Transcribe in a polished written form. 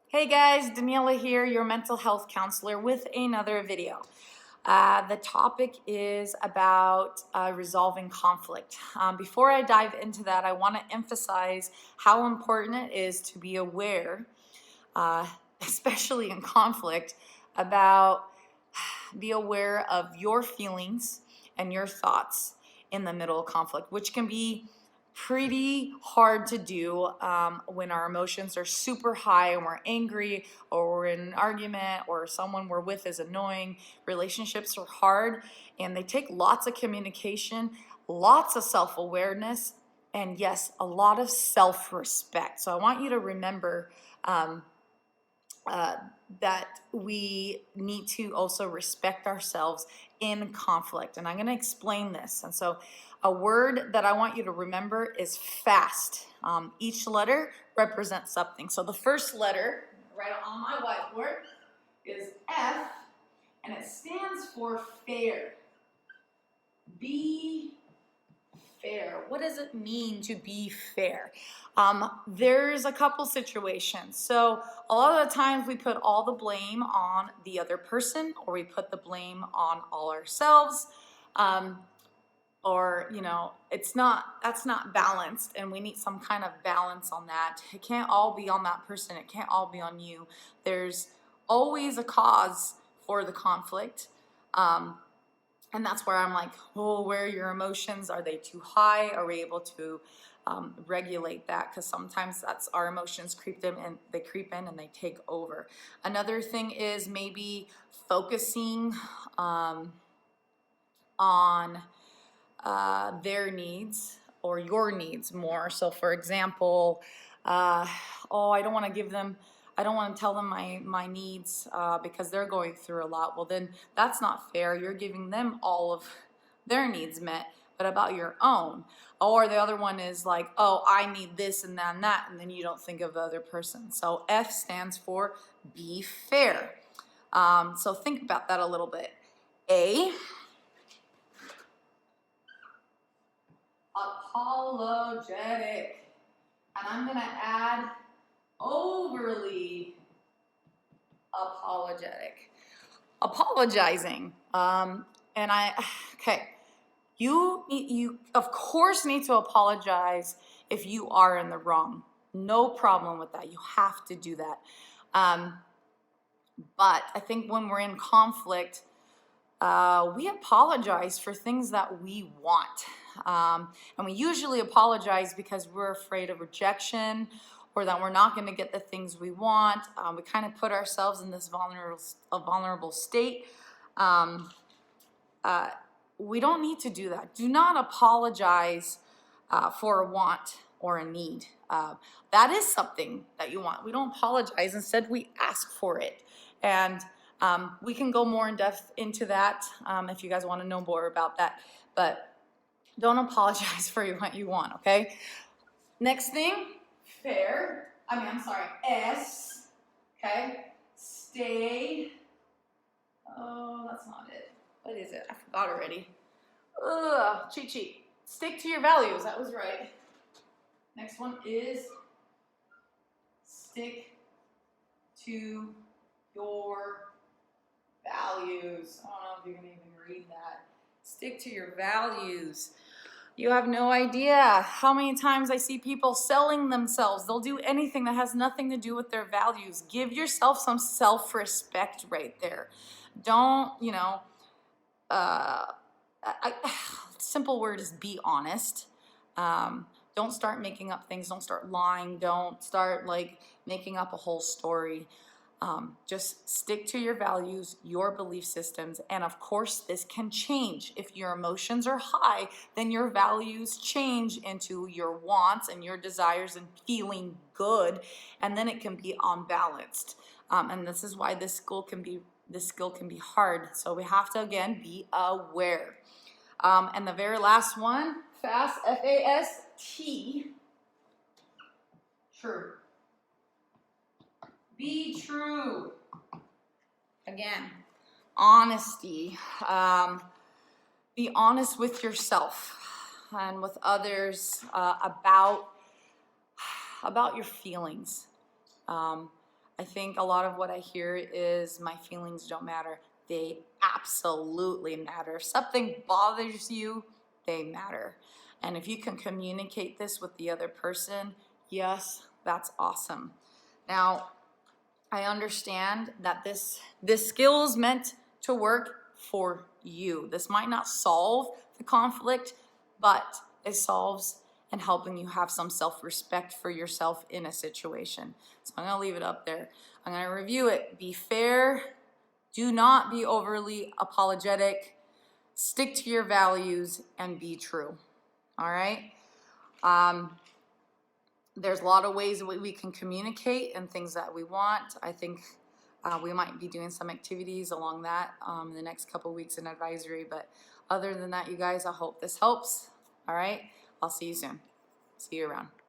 Hey guys, Daniela here, your mental health counselor with another video. The topic is about resolving conflict. Before I dive into that, I want to emphasize how important it is to be aware, uh, especially in conflict, be aware of your feelings and your thoughts in the middle of conflict, which can be pretty hard to do when our emotions are super high and we're angry or we're in an argument or someone we're with is annoying. Relationships are hard and they take lots of communication, lots of self-awareness, and yes, a lot of self-respect. So I want you to remember that we need to also respect ourselves in conflict. And I'm going to explain this. And so a word that I want you to remember is fast. Each letter represents something. So the first letter, right on my whiteboard, is F, and it stands for fair. Be fair. What does it mean to be fair? There's a couple situations. So a lot of the times we put all the blame on the other person, or we put the blame on all ourselves. Or that's not balanced, and we need some kind of balance on that. It can't all be on that person. It can't all be on you. There's always a cause for the conflict. And that's where I'm like, oh, where are your emotions? Are they too high? Are we able to regulate that? Because sometimes that's our emotions creep in and they take over. Another thing is maybe focusing on their needs or your needs more. So for example, I don't want to tell them my needs because they're going through a lot. Well, then that's not fair. You're giving them all of their needs met, but about your own. Or the other one is like, oh, I need this and that, and then you don't think of the other person. So F stands for be fair. So think about that a little bit. A, apologetic. And I'm going to add overly apologetic. Apologizing. You of course need to apologize if you are in the wrong. No problem with that. You have to do that. But I think when we're in conflict, we apologize for things that we want. And we usually apologize because we're afraid of rejection or that we're not going to get the things we want. We kind of put ourselves in this vulnerable state. We don't need to do that. Do not apologize for a want or a need. That is something that you want. We don't apologize. Instead, we ask for it. And we can go more in depth into that if you guys want to know more about that. But don't apologize for what you want, okay? Next thing, S, okay? Stay. Oh, that's not it. What is it? I forgot already. Cheat sheet. Stick to your values. That was right. Next one is stick to your values. I don't know if you can even read that. Stick to your values. You have no idea how many times I see people selling themselves. They'll do anything that has nothing to do with their values. Give yourself some self-respect right there. Don't, simple word is be honest. Don't start making up things. Don't start lying. Don't start making up a whole story. Just stick to your values, your belief systems, and of course this can change. If your emotions are high, then your values change into your wants and your desires and feeling good, and then it can be unbalanced. And this is why this skill can be hard. So we have to again be aware. And the very last one, fast, F-A-S-T, true. Be true. Again, honesty. Be honest with yourself and with others about your feelings. I think a lot of what I hear is my feelings don't matter. They absolutely matter. If something bothers you, they matter. And if you can communicate this with the other person, yes, that's awesome. Now, I understand that this skill is meant to work for you. This might not solve the conflict, but it solves and helping you have some self-respect for yourself in a situation. So I'm gonna leave it up there. I'm gonna review it. Be fair. Do not be overly apologetic. Stick to your values and be true. All right? There's a lot of ways that we can communicate and things that we want. I think we might be doing some activities along that in the next couple weeks in advisory. But other than that, you guys, I hope this helps. All right? I'll see you soon. See you around.